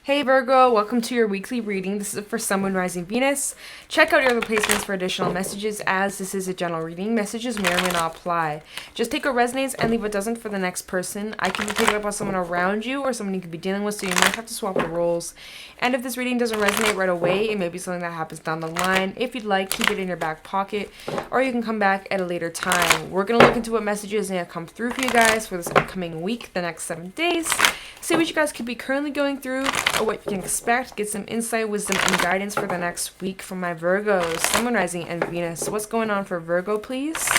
Hey Virgo, welcome to your weekly reading. This is for Sun, Moon, Rising, Venus. Check out your other placements for additional messages, as this is a general reading. Messages may or may not apply. Just take what resonates and leave what doesn't for the next person. I can be picking up on someone around you or someone you could be dealing with, so you might have to swap the roles. And if this reading doesn't resonate right away, it may be something that happens down the line. If you'd like, keep it in your back pocket, or you can come back at a later time. We're going to look into what messages may come through for you guys for this upcoming week, the next 7 days. See what you guys could be currently going through, or what you can expect. Get some insight, wisdom, and guidance for the next week from my Virgos, Sun, Moon, Rising, and Venus. What's going on for Virgo, please?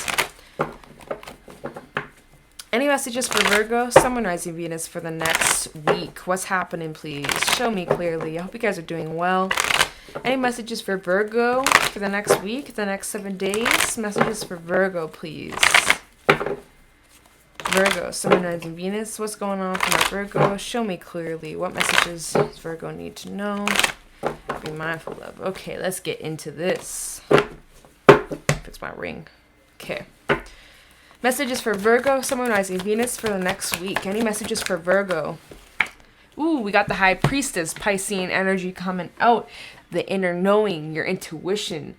Any messages for Virgo, Sun, Moon, Rising, Venus for the next week? What's happening, please? Show me clearly. I hope you guys are doing well. Any messages for Virgo for the next week, the next 7 days? Messages for Virgo, please. Virgo, Sun, Moon, Rising, Venus. What's going on for my Virgo? Show me clearly. What messages does Virgo need to know? Be mindful of. Okay, let's get into this. Fix my ring. Okay. Messages for Virgo, Sun, Moon, Rising, Venus for the next week. Any messages for Virgo? Ooh, we got the High Priestess, Piscean energy coming out. The inner knowing, your intuition.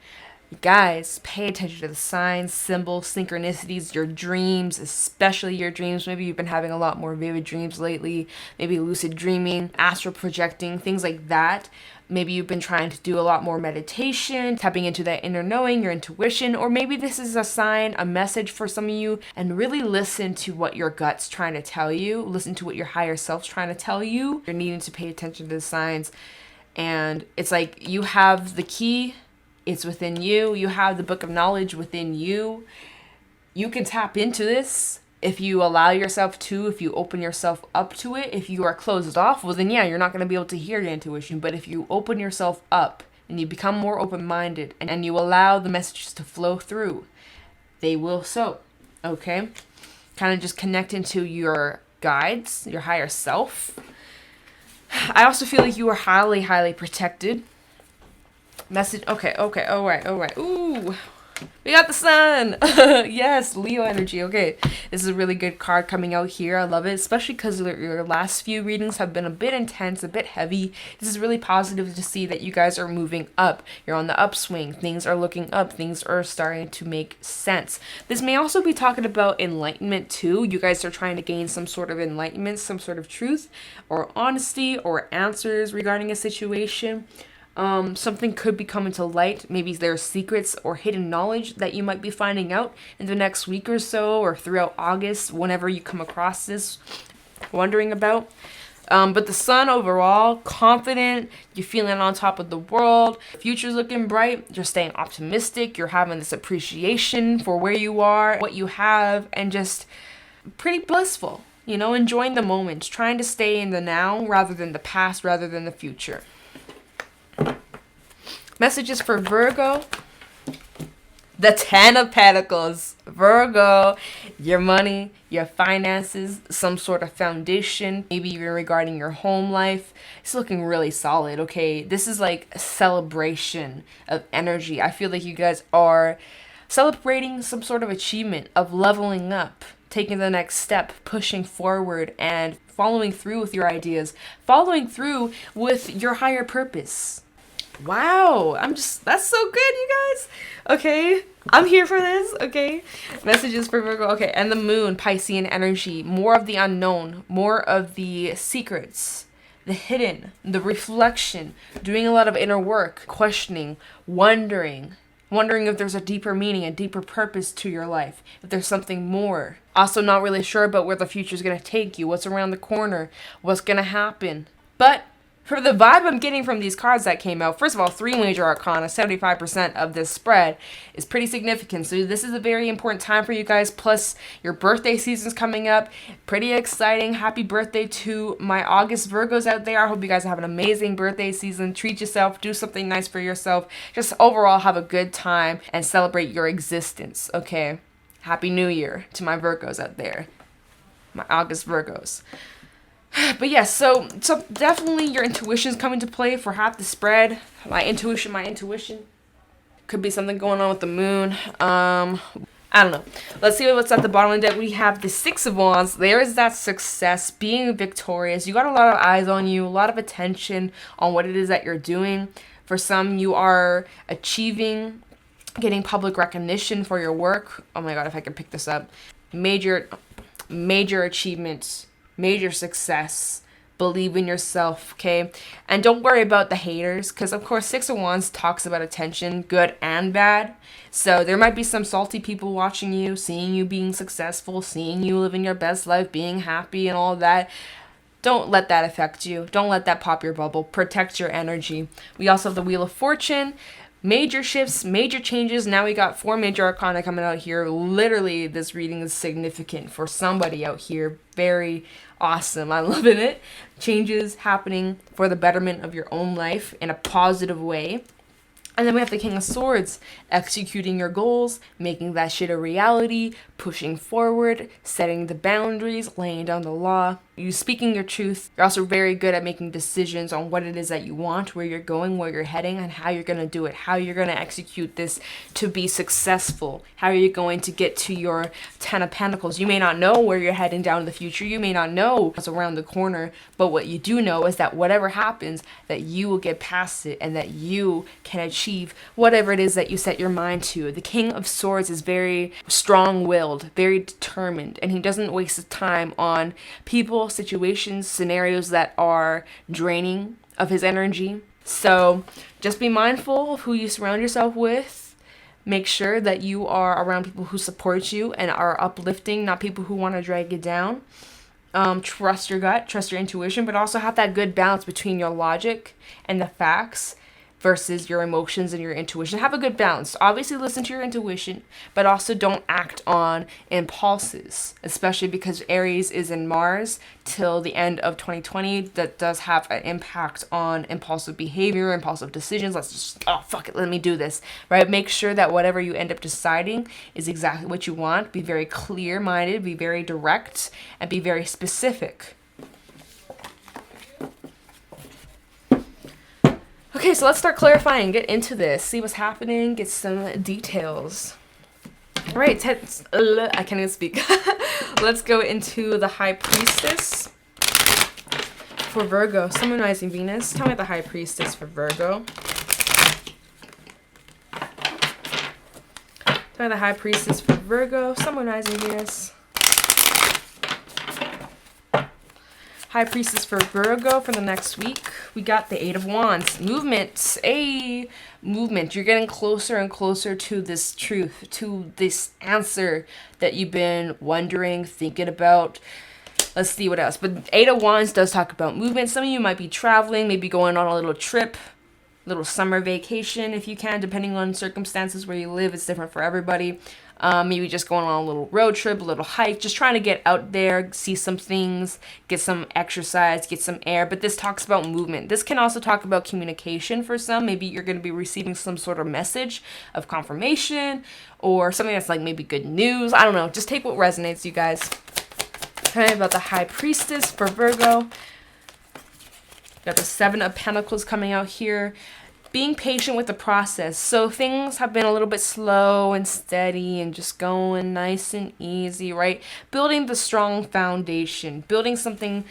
Guys, pay attention to the signs, symbols, synchronicities, your dreams, especially your dreams. Maybe you've been having a lot more vivid dreams lately, maybe lucid dreaming, astral projecting, things like that. Maybe you've been trying to do a lot more meditation, tapping into that inner knowing, your intuition, or maybe this is a sign, a message for some of you, and really listen to what your gut's trying to tell you. Listen to what your higher self's trying to tell you. You're needing to pay attention to the signs, and it's like you have the key. It's within you. You have the book of knowledge within you. You can tap into this if you allow yourself to, if you open yourself up to it. If you are closed off, well then yeah, you're not going to be able to hear your intuition. But if you open yourself up and you become more open-minded and you allow the messages to flow through, they will so. Okay? Kind of just connect into your guides, your higher self. I also feel like you are highly, highly protected. Message. Okay. All right. Ooh, we got the sun. Yes, Leo energy. Okay, this is a really good card coming out here. I love it, especially because your last few readings have been a bit intense, a bit heavy. This is really positive to see that you guys are moving up. You're on the upswing. Things are looking up. Things are starting to make sense. This may also be talking about enlightenment too. You guys are trying to gain some sort of enlightenment, some sort of truth or honesty or answers regarding a situation. Something could be coming to light. Maybe there's secrets or hidden knowledge that you might be finding out in the next week or so, or throughout August, whenever you come across this, wondering about. But the sun overall, confident, you're feeling on top of the world, future's looking bright, you're staying optimistic, you're having this appreciation for where you are, what you have, and just pretty blissful, you know, enjoying the moment, trying to stay in the now rather than the past, rather than the future. Messages for Virgo. The 10 of Pentacles. Virgo, your money, your finances, some sort of foundation, maybe even regarding your home life. It's looking really solid, okay? This is like a celebration of energy. I feel like you guys are celebrating some sort of achievement of leveling up, taking the next step, pushing forward, and following through with your ideas, following through with your higher purpose. Wow, that's so good, you guys. Okay, I'm here for this, okay? Messages for Virgo, okay, and the moon, Piscean energy, more of the unknown, more of the secrets, the hidden, the reflection, doing a lot of inner work, questioning, wondering if there's a deeper meaning, a deeper purpose to your life, if there's something more. Also not really sure about where the future's gonna take you, what's around the corner, what's gonna happen. But for the vibe I'm getting from these cards that came out, first of all, 3 major arcana, 75% of this spread is pretty significant. So this is a very important time for you guys. Plus, your birthday season's coming up. Pretty exciting. Happy birthday to my August Virgos out there. I hope you guys have an amazing birthday season. Treat yourself. Do something nice for yourself. Just overall have a good time and celebrate your existence, okay? Happy New Year to my Virgos out there. My August Virgos. But yes, so definitely your intuition's coming to play for half the spread. My intuition. Could be something going on with the moon. I don't know. Let's see what's at the bottom of the deck. We have the Six of Wands. There is that success, being victorious. You got a lot of eyes on you, a lot of attention on what it is that you're doing. For some, you are achieving, getting public recognition for your work. Oh my God, if I could pick this up. Major achievements, major success. Believe in yourself, okay? And don't worry about the haters, because of course Six of Wands talks about attention, good and bad. So there might be some salty people watching you, seeing you being successful, seeing you living your best life, being happy and all that. Don't let that affect you. Don't let that pop your bubble. Protect your energy. We also have the Wheel of Fortune. Major shifts, major changes. Now we got 4 major arcana coming out here. Literally, this reading is significant for somebody out here. Very awesome. I'm loving it. Changes happening for the betterment of your own life in a positive way. And then we have the King of Swords, executing your goals, making that shit a reality, pushing forward, setting the boundaries, laying down the law. You speaking your truth. You're also very good at making decisions on what it is that you want, where you're going, where you're heading, and how you're going to do it, how you're going to execute this to be successful, how are you going to get to your 10 of Pentacles. You may not know where you're heading down in the future. You may not know what's around the corner, but what you do know is that whatever happens, that you will get past it and that you can achieve whatever it is that you set your mind to. The King of Swords is very strong-willed, very determined, and he doesn't waste his time on people, situations, scenarios that are draining of his energy. So just be mindful of who you surround yourself with. Make sure that you are around people who support you and are uplifting, not people who want to drag you down. Trust your gut, trust your intuition, but also have that good balance between your logic and the facts versus your emotions and your intuition. Have a good balance. Obviously listen to your intuition, but also don't act on impulses, especially because Aries is in Mars till the end of 2020. That does have an impact on impulsive behavior, impulsive decisions. Let's just, oh, fuck it, let me do this, right? Make sure that whatever you end up deciding is exactly what you want. Be very clear-minded, be very direct, and be very specific. Okay, so let's start clarifying, get into this, see what's happening, get some details. All right, I can't even speak. Let's go into the High Priestess for Virgo, Sun, Moon, Rising, Venus. Tell me the High Priestess for Virgo. Tell me the High Priestess for Virgo, Sun, Moon, Rising, Venus. High Priestess for Virgo for the next week. We got the Eight of Wands. Movement. Movement. You're getting closer and closer to this truth, to this answer that you've been wondering, thinking about. Let's see what else. But Eight of Wands does talk about movement. Some of you might be traveling, maybe going on a little trip, little summer vacation if you can, depending on circumstances where you live. It's different for everybody. Maybe just going on a little road trip, a little hike, just trying to get out there, see some things, get some exercise, get some air. But this talks about movement. This can also talk about communication for some. Maybe you're going to be receiving some sort of message of confirmation or something that's like maybe good news. I don't know. Just take what resonates, you guys. Tell me about the High Priestess for Virgo. Got the Seven of Pentacles coming out here. Being patient with the process. So things have been a little bit slow and steady and just going nice and easy, right? Building the strong foundation, building something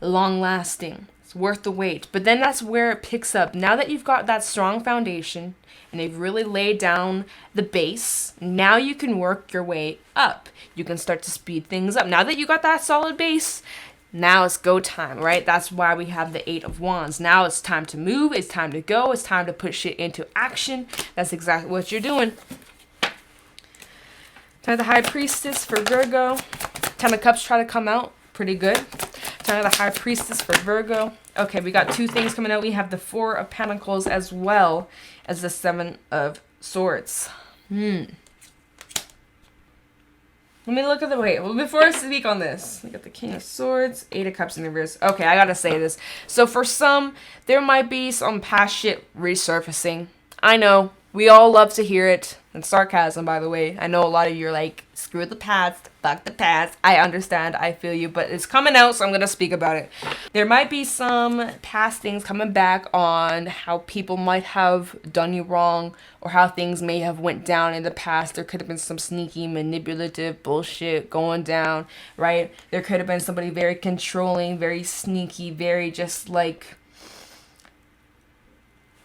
long lasting. It's worth the wait. But then that's where it picks up. Now that you've got that strong foundation and they've really laid down the base, now you can work your way up. You can start to speed things up. Now that you got that solid base, now it's go time, right? That's why we have the Eight of Wands. Now it's time to move. It's time to go. It's time to put shit into action. That's exactly what you're doing. Time the High Priestess for Virgo. Ten of Cups try to come out. Pretty good. Time the High Priestess for Virgo. Okay, we got two things coming out. We have the Four of Pentacles as well as the Seven of Swords. Let me look at the, wait, well, before I speak on this, we got the King of Swords, Eight of Cups in reverse. Okay, I gotta say this. So for some, there might be some past shit resurfacing. I know, We all love to hear it. And sarcasm, by the way. I know a lot of you are like, screw the past, fuck the past. I understand, I feel you, but it's coming out, so I'm going to speak about it. There might be some past things coming back on how people might have done you wrong, or how things may have went down in the past. There could have been some sneaky, manipulative bullshit going down, right? There could have been somebody very controlling, very sneaky, very just like...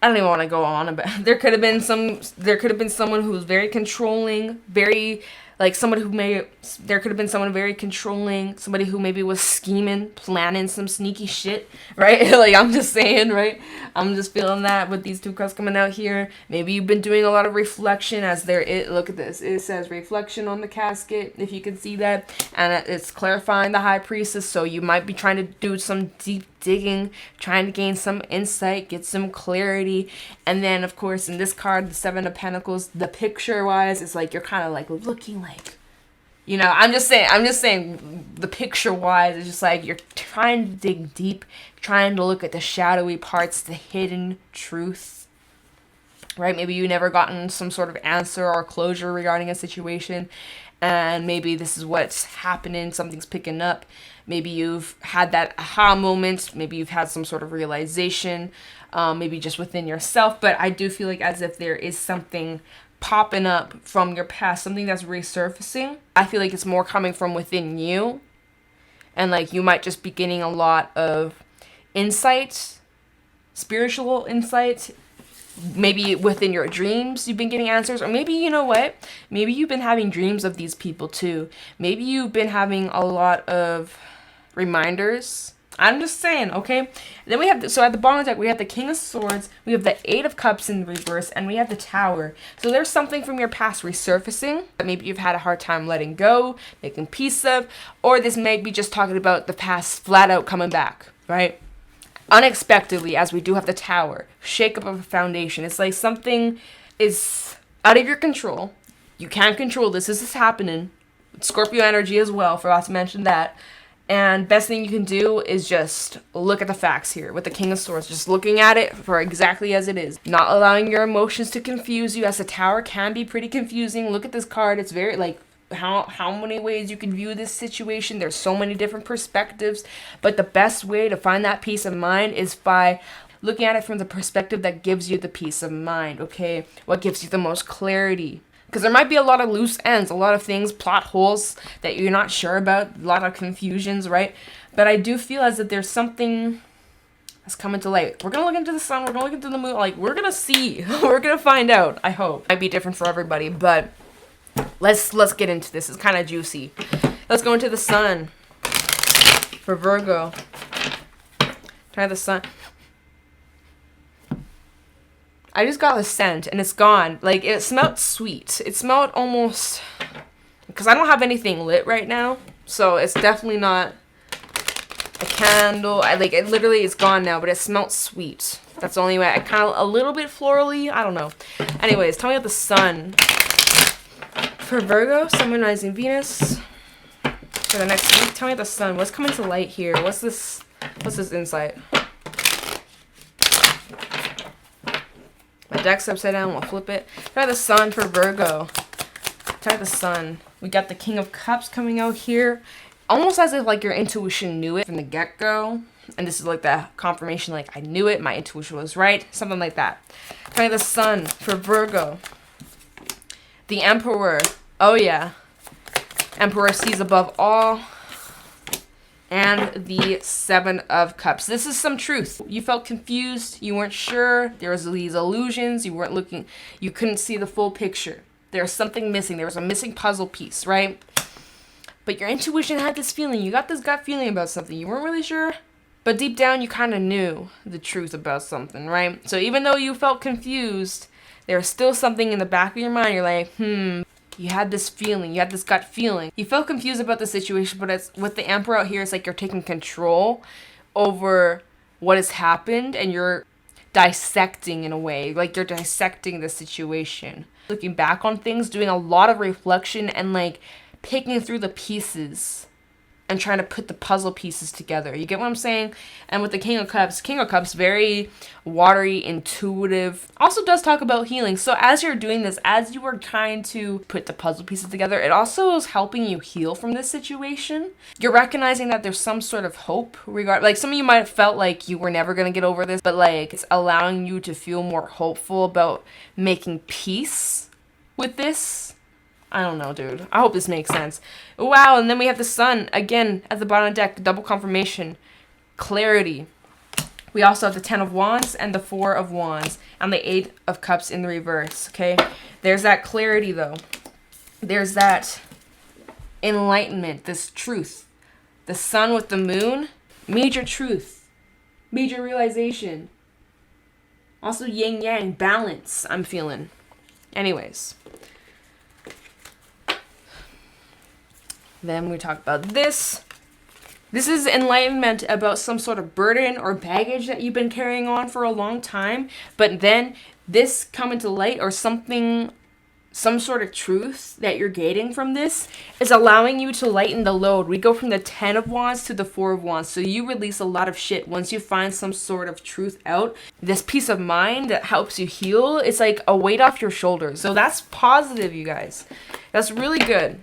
I don't even want to go on about. There could have been someone who was very controlling, very like someone who may. There could have been someone very controlling, somebody who maybe was scheming, planning some sneaky shit, right? Like I'm just saying, right? I'm just feeling that with these two cards coming out here. Maybe you've been doing a lot of reflection as there. Look at this. It says reflection on the casket, if you can see that, and it's clarifying the High Priestess. So you might be trying to do some deep digging, trying to gain some insight, get some clarity. And then of course in this card, the Seven of Pentacles, the picture wise, it's like you're kind of like looking like, you know, I'm just saying the picture wise, it's just like you're trying to dig deep, trying to look at the shadowy parts, the hidden truth, right? Maybe you never gotten some sort of answer or closure regarding a situation, and maybe this is what's happening, something's picking up. Maybe you've had that aha moment. Maybe you've had some sort of realization, maybe just within yourself. But I do feel like as if there is something popping up from your past, something that's resurfacing. I feel like it's more coming from within you. And like you might just be getting a lot of insight, spiritual insight. Maybe within your dreams you've been getting answers, or maybe, you know what, maybe you've been having dreams of these people too. Maybe you've been having a lot of reminders. I'm just saying, okay? Then we have, so at the bottom of the deck, we have the King of Swords, we have the Eight of Cups in reverse, and we have the Tower. So there's something from your past resurfacing that maybe you've had a hard time letting go, making peace of, or this may be just talking about the past flat out coming back, right? Unexpectedly, as we do have the Tower, shake up of a foundation. It's like something is out of your control. You can't control this. This is happening. Scorpio energy as well, forgot to mention that. And best thing you can do is just look at the facts here with the King of Swords. Just looking at it for exactly as it is. Not allowing your emotions to confuse you, as the Tower can be pretty confusing. Look at this card. It's very like how many ways you can view this situation. There's so many different perspectives. But the best way to find that peace of mind is by looking at it from the perspective that gives you the peace of mind, okay? What gives you the most clarity. Because there might be a lot of loose ends, a lot of things, plot holes that you're not sure about, a lot of confusions, right? But I do feel as if there's something that's coming to light. We're going to look into the sun, we're going to look into the moon, like, we're going to see, we're going to find out, I hope. Might be different for everybody, but let's get into this. It's kind of juicy. Let's go into the sun for Virgo. Try the sun. I just got the scent and it's gone. Like, it smelled sweet. It smelled almost, because I don't have anything lit right now, so it's definitely not a candle. It literally is gone now, but it smelled sweet. That's the only way. I kind of a little bit florally. I don't know. Anyways, tell me about the sun for Virgo, Sun, Rising, Venus for the next week. Tell me about the sun. What's coming to light here? What's this insight? My deck's upside down. We'll flip it. Try the sun for Virgo. Try the sun. We got the King of Cups coming out here. Almost as if like your intuition knew it from the get-go. And this is like the confirmation, like I knew it. My intuition was right. Something like that. Try the sun for Virgo. The Emperor. Oh yeah. Emperor sees above all. And the Seven of Cups. This is some truth. You felt confused. You weren't sure. There was these illusions. You weren't looking. You couldn't see the full picture. There was something missing. There was a missing puzzle piece, right? But your intuition had this feeling. You got this gut feeling about something. You weren't really sure. But deep down, you kind of knew the truth about something, right? So even though you felt confused, there was still something in the back of your mind. You're like, You had this feeling. You had this gut feeling. You felt confused about the situation, but it's with the Emperor out here, it's like you're taking control over what has happened and you're dissecting in a way. Like you're dissecting the situation. Looking back on things, doing a lot of reflection and like picking through the pieces and trying to put the puzzle pieces together. You get what I'm saying? And with the King of Cups, very watery, intuitive. Also does talk about healing. So as you're doing this, as you are trying to put the puzzle pieces together, it also is helping you heal from this situation. You're recognizing that there's some sort of hope like some of you might have felt like you were never going to get over this, but like it's allowing you to feel more hopeful about making peace with this. I don't know, dude. I hope this makes sense. Wow, and then we have the Sun again at the bottom of the deck, double confirmation, clarity. We also have the 10 of Wands and the 4 of Wands and the 8 of Cups in the reverse, okay? There's that clarity, though. There's that enlightenment, this truth. The Sun with the Moon, major truth, major realization. Also yin-yang, balance, I'm feeling. Anyways. Then we talk about this. This is enlightenment about some sort of burden or baggage that you've been carrying on for a long time. But then this coming to light, or something, some sort of truth that you're gaining from this is allowing you to lighten the load. We go from the 10 of Wands to the 4 of Wands. So you release a lot of shit once you find some sort of truth out. This peace of mind that helps you heal, it's like a weight off your shoulders. So that's positive, you guys. That's really good.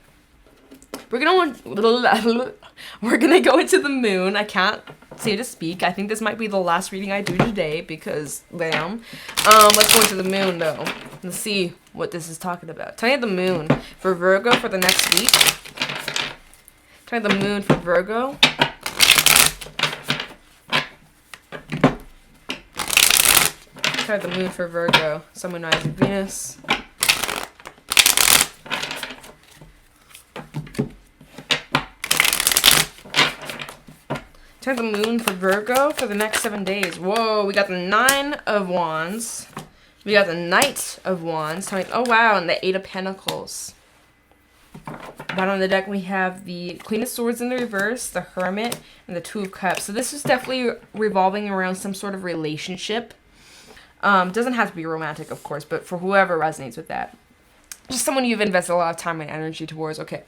We're gonna go into the Moon. I can't seem to speak. I think this might be the last reading I do today because bam. Let's go into the Moon though. Let's see what this is talking about. Tell me the Moon for Virgo for the next week. Tell me the Moon for Virgo. Try the Moon for Virgo. Sun, Moon, Rising, Venus. Try the Moon for Virgo for the next 7 days. Whoa, we got the 9 of Wands. We got the Knight of Wands. Oh, wow, and the 8 of Pentacles. Bottom of the deck, we have the Queen of Swords in the reverse, the Hermit, and the 2 of Cups. So this is definitely revolving around some sort of relationship. Doesn't have to be romantic, of course, but for whoever resonates with that. Just someone you've invested a lot of time and energy towards. Okay.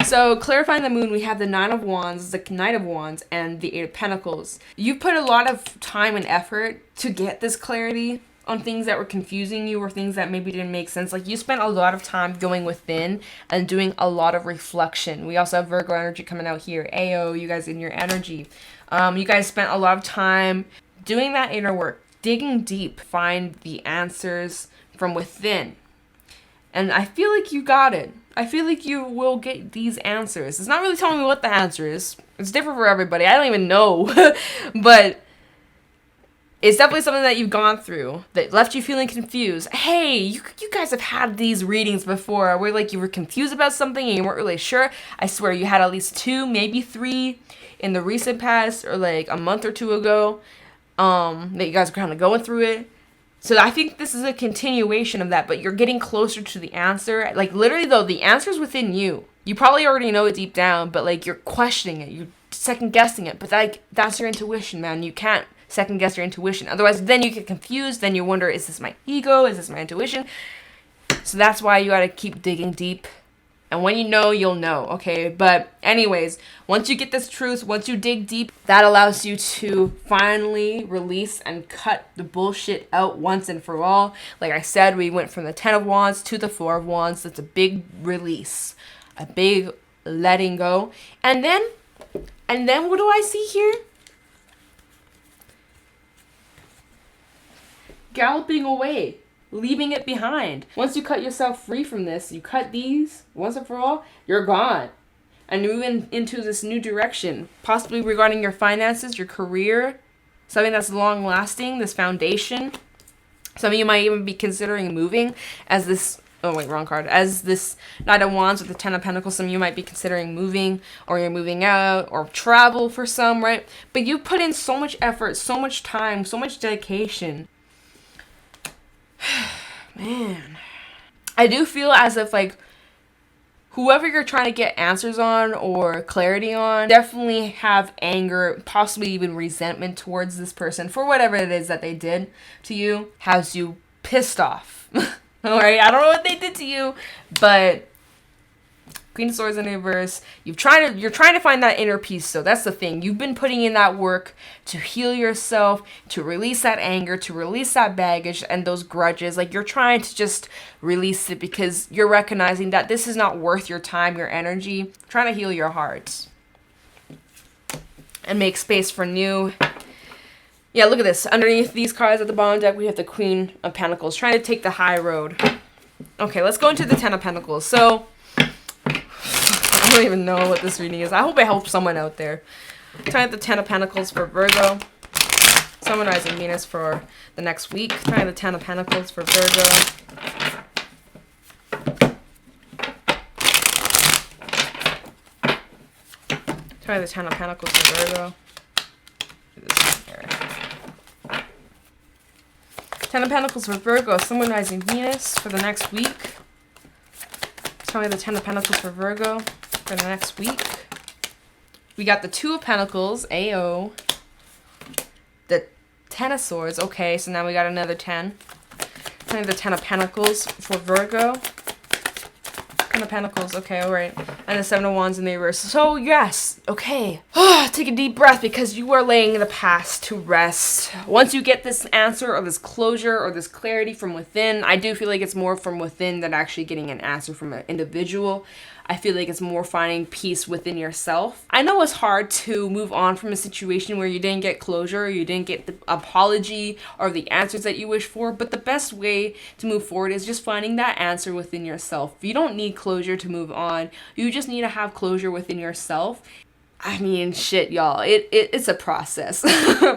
So, clarifying the Moon, we have the 9 of Wands, the Knight of Wands, and the 8 of Pentacles. You put a lot of time and effort to get this clarity on things that were confusing you or things that maybe didn't make sense. Like, you spent a lot of time going within and doing a lot of reflection. We also have Virgo energy coming out here. Ayo, you guys in your energy. You guys spent a lot of time doing that inner work, digging deep, find the answers from within. And I feel like you got it. I feel like you will get these answers. It's not really telling me what the answer is. It's different for everybody. I don't even know. But it's definitely something that you've gone through that left you feeling confused. Hey, you guys have had these readings before where like you were confused about something and you weren't really sure. I swear you had at least 2, maybe 3 in the recent past or like a month or 2 ago that you guys are kind of going through it. So I think this is a continuation of that, but you're getting closer to the answer. Like, literally, though, the answer's within you. You probably already know it deep down, but, like, you're questioning it. You're second-guessing it. But, like, that's your intuition, man. You can't second-guess your intuition. Otherwise, then you get confused. Then you wonder, is this my ego? Is this my intuition? So that's why you gotta keep digging deep. And when you know, you'll know, okay? But anyways, once you get this truth, once you dig deep, that allows you to finally release and cut the bullshit out once and for all. Like I said, we went from the 10 of Wands to the 4 of Wands. That's a big release, a big letting go. And then what do I see here? Galloping away. Leaving it behind. Once you cut yourself free from this, you cut these once and for all, you're gone. And you're moving into this new direction, possibly regarding your finances, your career, something that's long lasting, this foundation. Some of you might even be considering moving as this, oh wait, wrong card, as this Knight of Wands with the 10 of Pentacles. Some of you might be considering moving, or you're moving out, or travel for some, right? But you put in so much effort, so much time, so much dedication. Man, I do feel as if like whoever you're trying to get answers on or clarity on definitely have anger, possibly even resentment towards this person for whatever it is that they did to you, has you pissed off. All right, I don't know what they did to you, but Queen of Swords in reverse. You're trying to find that inner peace. So that's the thing. You've been putting in that work to heal yourself, to release that anger, to release that baggage and those grudges. Like, you're trying to just release it because you're recognizing that this is not worth your time, your energy. You're trying to heal your heart and make space for new. Yeah, look at this. Underneath these cards at the bottom deck, we have the Queen of Pentacles, trying to take the high road. Okay, let's go into the Ten of Pentacles. So, I don't even know what this reading is. I hope it helps someone out there. Trying at the Ten of Pentacles for Virgo. Sun, Moon, Rising, Venus for the next week. Trying the Ten of Pentacles for Virgo. Try the Ten of Pentacles for Virgo. Do this one here. Ten of Pentacles for Virgo, Sun, Moon, Rising, Venus for the next week. Tell me the Ten of Pentacles for Virgo for the next week. We got the Two of Pentacles, AO. The Ten of Swords, okay, so now we got another 10. Tell me the Ten of Pentacles for Virgo. Ten of Pentacles, okay, alright. And the Seven of Wands in the reverse. So, yes, okay. Take a deep breath because you are laying the past to rest. Once you get this answer or this closure or this clarity from within, I do feel like it's more from within than actually getting an answer from an individual. I feel like it's more finding peace within yourself. I know it's hard to move on from a situation where you didn't get closure, or you didn't get the apology or the answers that you wish for, but the best way to move forward is just finding that answer within yourself. You don't need closure to move on. You just need to have closure within yourself. I mean, shit, y'all. It's a process.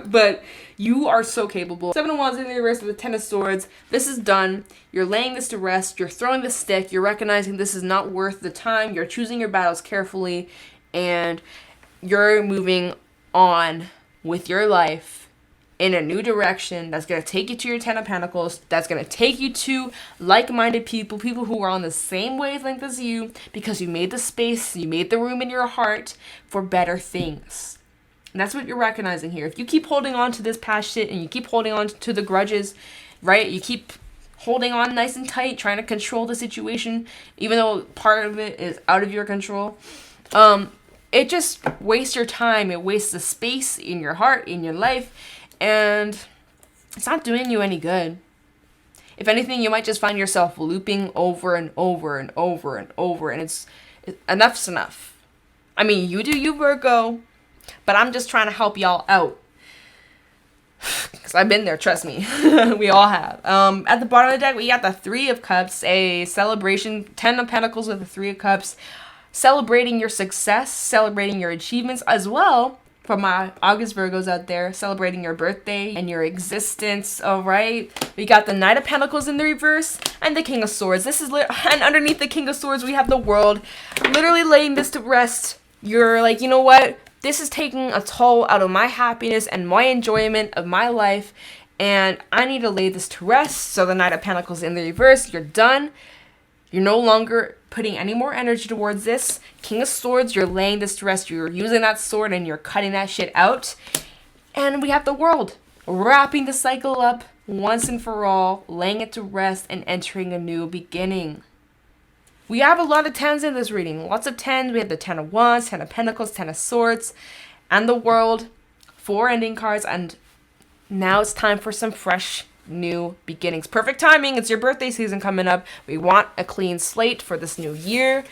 But you are so capable. Seven of Wands in the reverse with the Ten of Swords. This is done. You're laying this to rest. You're throwing the stick. You're recognizing this is not worth the time. You're choosing your battles carefully. And you're moving on with your life in a new direction that's going to take you to your Ten of Pentacles, that's going to take you to like-minded people, people who are on the same wavelength as you, because you made the space, you made the room in your heart for better things. And that's what you're recognizing here. If you keep holding on to this past shit and you keep holding on to the grudges, right? You keep holding on nice and tight, trying to control the situation, even though part of it is out of your control. It just wastes your time. It wastes the space in your heart, in your life. And it's not doing you any good. If anything, you might just find yourself looping over and over and over and over. And enough's enough. I mean, you do you, Virgo. But I'm just trying to help y'all out. Because I've been there, trust me. We all have. At the bottom of the deck, we got the Three of Cups. A celebration. Ten of Pentacles with the Three of Cups. Celebrating your success. Celebrating your achievements as well. For my August Virgos out there, celebrating your birthday and your existence, all right? We got the Knight of Pentacles in the reverse and the King of Swords. This is and underneath the King of Swords, we have the World. Literally laying this to rest. You're like, you know what? This is taking a toll out of my happiness and my enjoyment of my life, and I need to lay this to rest. So the Knight of Pentacles in the reverse, you're done. You're no longer putting any more energy towards this. King of Swords, you're laying this to rest. You're using that sword and you're cutting that shit out. And we have the World. Wrapping the cycle up once and for all. Laying it to rest and entering a new beginning. We have a lot of tens in this reading. Lots of tens. We have the Ten of Wands, Ten of Pentacles, Ten of Swords, and the World. 4 ending cards. And now it's time for some fresh new beginnings. Perfect timing. It's your birthday season coming up. We want a clean slate for this new year.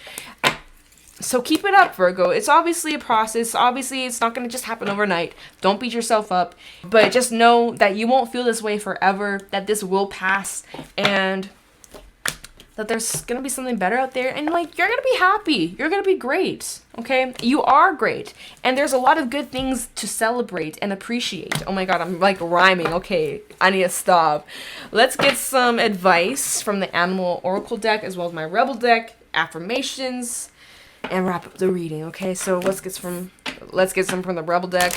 So keep it up, Virgo. It's obviously a process. Obviously, it's not going to just happen overnight. Don't beat yourself up. But just know that you won't feel this way forever. That this will pass. And that there's going to be something better out there. And, like, you're going to be happy. You're going to be great. Okay? You are great. And there's a lot of good things to celebrate and appreciate. Oh, my God. I'm, like, rhyming. Okay. I need to stop. Let's get some advice from the Animal Oracle deck as well as my Rebel deck. Affirmations. And wrap up the reading. Okay? So let's get some from the Rebel deck.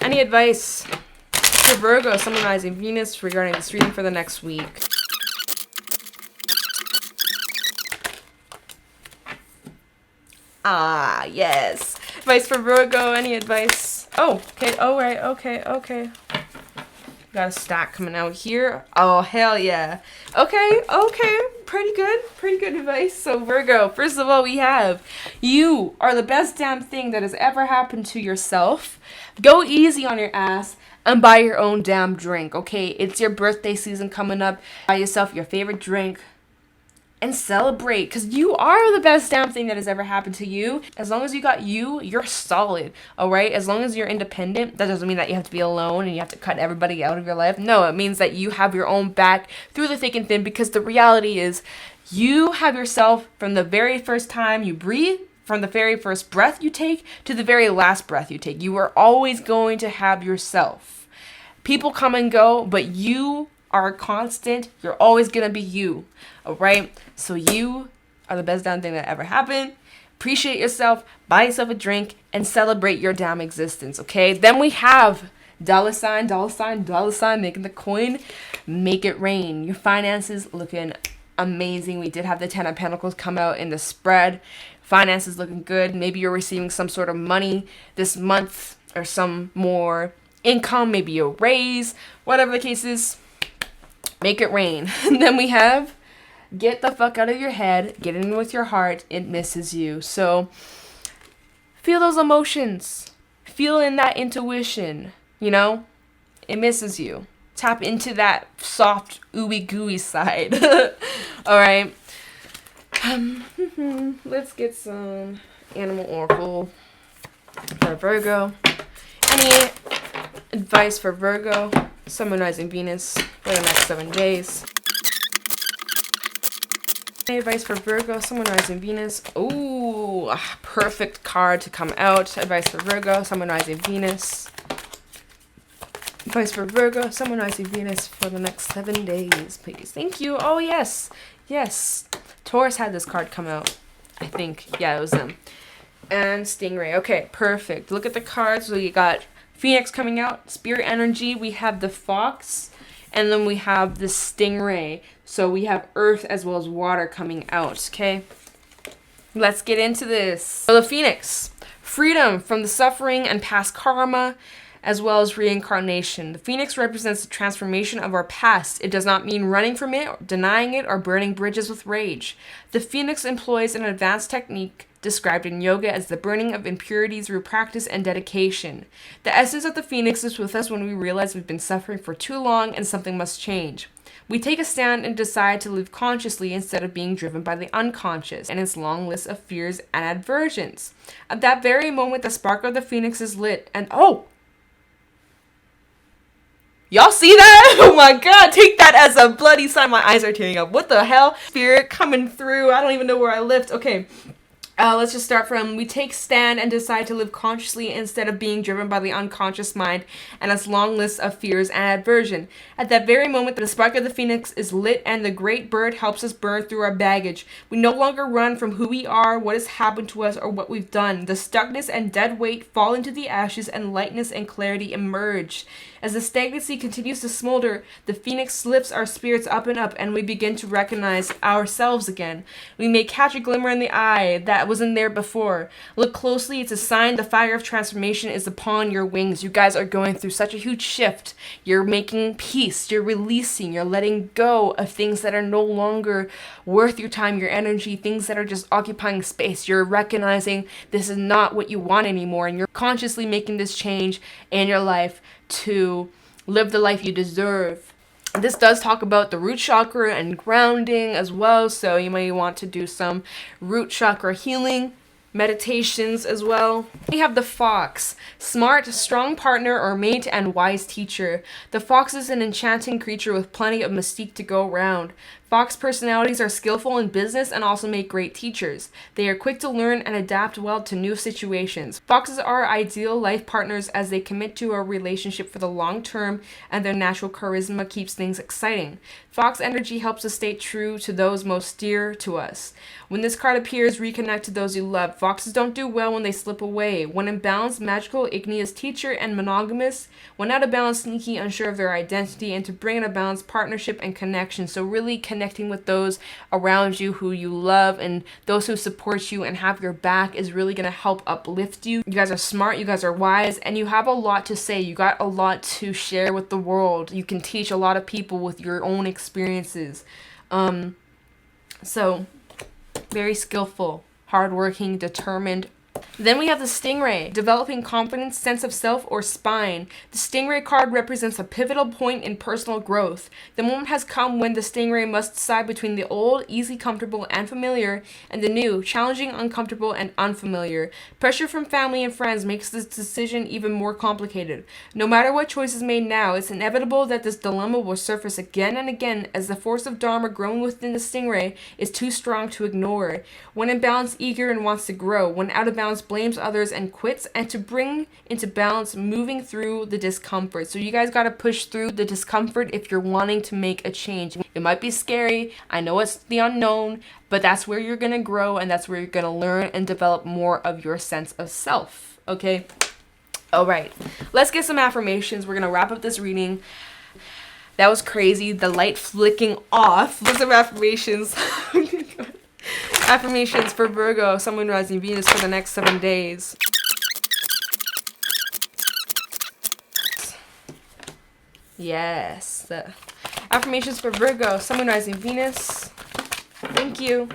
Any advice for Virgo, Sun, Moon, Rising, Venus regarding this reading for the next week? Ah, yes. Advice for Virgo. Any advice? Oh, okay. Oh, right. Okay. Got a stack coming out here. Oh, hell yeah. Okay. pretty good advice. So Virgo, first of all, we have, you are the best damn thing that has ever happened to yourself. Go easy on your ass and buy your own damn drink, okay? It's your birthday season coming up. Buy yourself your favorite drink and celebrate, because you are the best damn thing that has ever happened to you. As long as you got you, you're solid, all right? As long as you're independent, that doesn't mean that you have to be alone and you have to cut everybody out of your life. No, it means that you have your own back through the thick and thin, because the reality is you have yourself from the very first time you breathe, from the very first breath you take to the very last breath you take. You are always going to have yourself. People come and go, but you are constant. You're always gonna be you, all right? So you are the best damn thing that ever happened. Appreciate yourself, buy yourself a drink, and celebrate your damn existence, okay? Then we have dollar sign, making the coin, make it rain. Your finances looking amazing. We did have the 10 of Pentacles come out in the spread. Finances looking good. Maybe you're receiving some sort of money this month or some more income, maybe a raise, whatever the case is. Make it rain. And then we have, get the fuck out of your head, get in with your heart, it misses you. So feel those emotions, feel in that intuition, you know, it misses you. Tap into that soft ooey gooey side. All right, let's get some animal oracle for Virgo. Any advice for Virgo, Sun, Moon, Rising, Venus for the next 7 days? Any advice for Virgo, Sun, Moon, Rising, Venus? Ooh, perfect card to come out. Advice for Virgo, Sun, Moon, Rising, Venus. Advice for Virgo, Sun, Moon, Rising, Venus for the next 7 days, please. Thank you. Oh, yes. Yes. Taurus had this card come out, I think. Yeah, it was them. And Stingray. Okay, perfect. Look at the cards. So you got Phoenix coming out, Spirit Energy. We have the Fox, and then we have the Stingray. So we have Earth as well as Water coming out, okay? Let's get into this. So the Phoenix, freedom from the suffering and past karma, as well as reincarnation. The Phoenix represents the transformation of our past. It does not mean running from it, denying it, or burning bridges with rage. The Phoenix employs an advanced technique described in yoga as the burning of impurities through practice and dedication. The essence of the Phoenix is with us when we realize we've been suffering for too long and something must change. We take a stand and decide to live consciously instead of being driven by the unconscious and its long list of fears and aversions. At that very moment, the spark of the Phoenix is lit, and y'all see that? Oh my god, take that as a bloody sign. My eyes are tearing up. What the hell? Spirit coming through. I don't even know where I lived. Okay. Let's just start from, we take stand and decide to live consciously instead of being driven by the unconscious mind and its long list of fears and aversion. At that very moment, the spark of the Phoenix is lit and the great bird helps us burn through our baggage. We no longer run from who we are, what has happened to us, or what we've done. The stuckness and dead weight fall into the ashes and lightness and clarity emerge. As the stagnancy continues to smolder, the Phoenix lifts our spirits up and we begin to recognize ourselves again. We may catch a glimmer in the eye that wasn't there before. Look closely, it's a sign the fire of transformation is upon your wings. You guys are going through such a huge shift. You're making peace, you're releasing, you're letting go of things that are no longer worth your time, your energy, things that are just occupying space. You're recognizing this is not what you want anymore, and you're consciously making this change in your life to live the life you deserve. This does talk about the root chakra and grounding as well, so you may want to do some root chakra healing meditations as well. We have the Fox, smart, strong partner or mate and wise teacher. The Fox is an enchanting creature with plenty of mystique to go around. Fox personalities are skillful in business and also make great teachers. They are quick to learn and adapt well to new situations. Foxes are ideal life partners as they commit to a relationship for the long term, and their natural charisma keeps things exciting. Fox energy helps us stay true to those most dear to us. When this card appears, reconnect to those you love. Foxes don't do well when they slip away. When in balance, magical, igneous teacher, and monogamous. When out of balance, sneaky, unsure of their identity, and to bring in a balanced partnership and connection. So really connecting with those around you who you love and those who support you and have your back is really going to help uplift you. You guys are smart, you guys are wise, and you have a lot to say. You got a lot to share with the world. You can teach a lot of people with your own experiences. So, very skillful, hardworking, determined. Then we have the Stingray, developing confidence, sense of self, or spine. The Stingray card represents a pivotal point in personal growth. The moment has come when the Stingray must decide between the old, easy, comfortable, and familiar, and the new, challenging, uncomfortable, and unfamiliar. Pressure from family and friends makes this decision even more complicated. No matter what choice is made now, it's inevitable that this dilemma will surface again and again as the force of Dharma growing within the Stingray is too strong to ignore. When in balance, eager and wants to grow. When out of balance, blames others and quits, and to bring into balance, moving through the discomfort. So you guys got to push through the discomfort if you're wanting to make a change. It might be scary. I know it's the unknown, but that's where you're going to grow, and that's where you're going to learn and develop more of your sense of self. Okay? All right. Let's get some affirmations. We're going to wrap up this reading. That was crazy. The light flicking off. Let's some affirmations. Affirmations for Virgo, Sun, Moon, Rising, Venus for the next 7 days. Yes. Affirmations for Virgo, Sun, Moon, Rising, Venus. Thank you.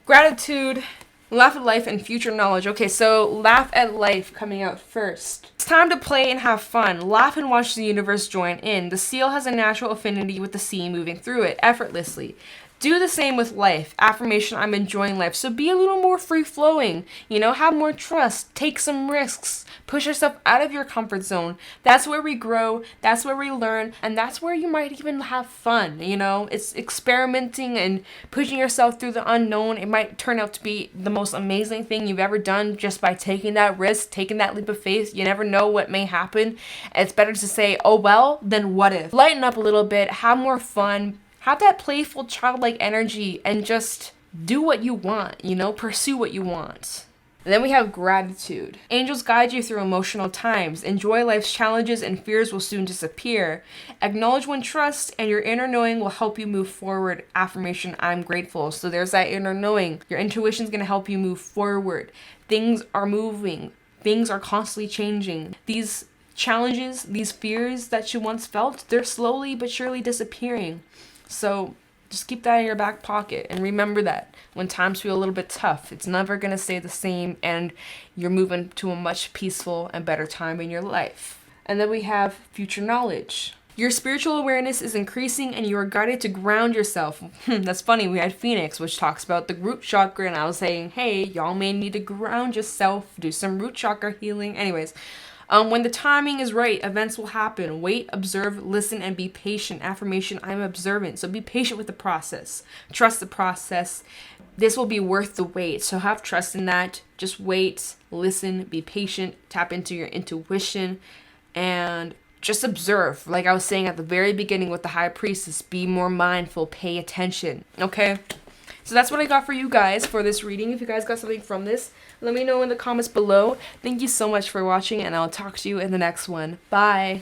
Gratitude, laugh at life, and future knowledge. Okay, so laugh at life coming out first. It's time to play and have fun. Laugh and watch the universe join in. The seal has a natural affinity with the sea moving through it effortlessly. Do the same with life. Affirmation, I'm enjoying life. So be a little more free-flowing. Have more trust. Take some risks. Push yourself out of your comfort zone. That's where we grow. That's where we learn. And that's where you might even have fun. It's experimenting and pushing yourself through the unknown. It might turn out to be the most amazing thing you've ever done just by taking that risk, taking that leap of faith. You never know what may happen. It's better to say, oh well, than what if. Lighten up a little bit. Have more fun. Have that playful, childlike energy and just do what you want, pursue what you want. And then we have gratitude. Angels guide you through emotional times. Enjoy life's challenges and fears will soon disappear. Acknowledge when trust and your inner knowing will help you move forward. Affirmation, I'm grateful. So there's that inner knowing. Your intuition is going to help you move forward. Things are moving. Things are constantly changing. These challenges, these fears that you once felt, they're slowly but surely disappearing. So just keep that in your back pocket and remember that when times feel a little bit tough, it's never going to stay the same and you're moving to a much peaceful and better time in your life. And then we have future knowledge. Your spiritual awareness is increasing and you are guided to ground yourself. That's funny. We had Phoenix, which talks about the root chakra, and I was saying, hey, y'all may need to ground yourself, do some root chakra healing. Anyways, when the timing is right, events will happen. Wait, observe, listen, and be patient. Affirmation, I'm observant. So be patient with the process. Trust the process. This will be worth the wait. So have trust in that. Just wait, listen, be patient, tap into your intuition, and just observe. Like I was saying at the very beginning with the High Priestess, be more mindful, pay attention. Okay? So that's what I got for you guys for this reading. If you guys got something from this, let me know in the comments below. Thank you so much for watching, and I'll talk to you in the next one. Bye.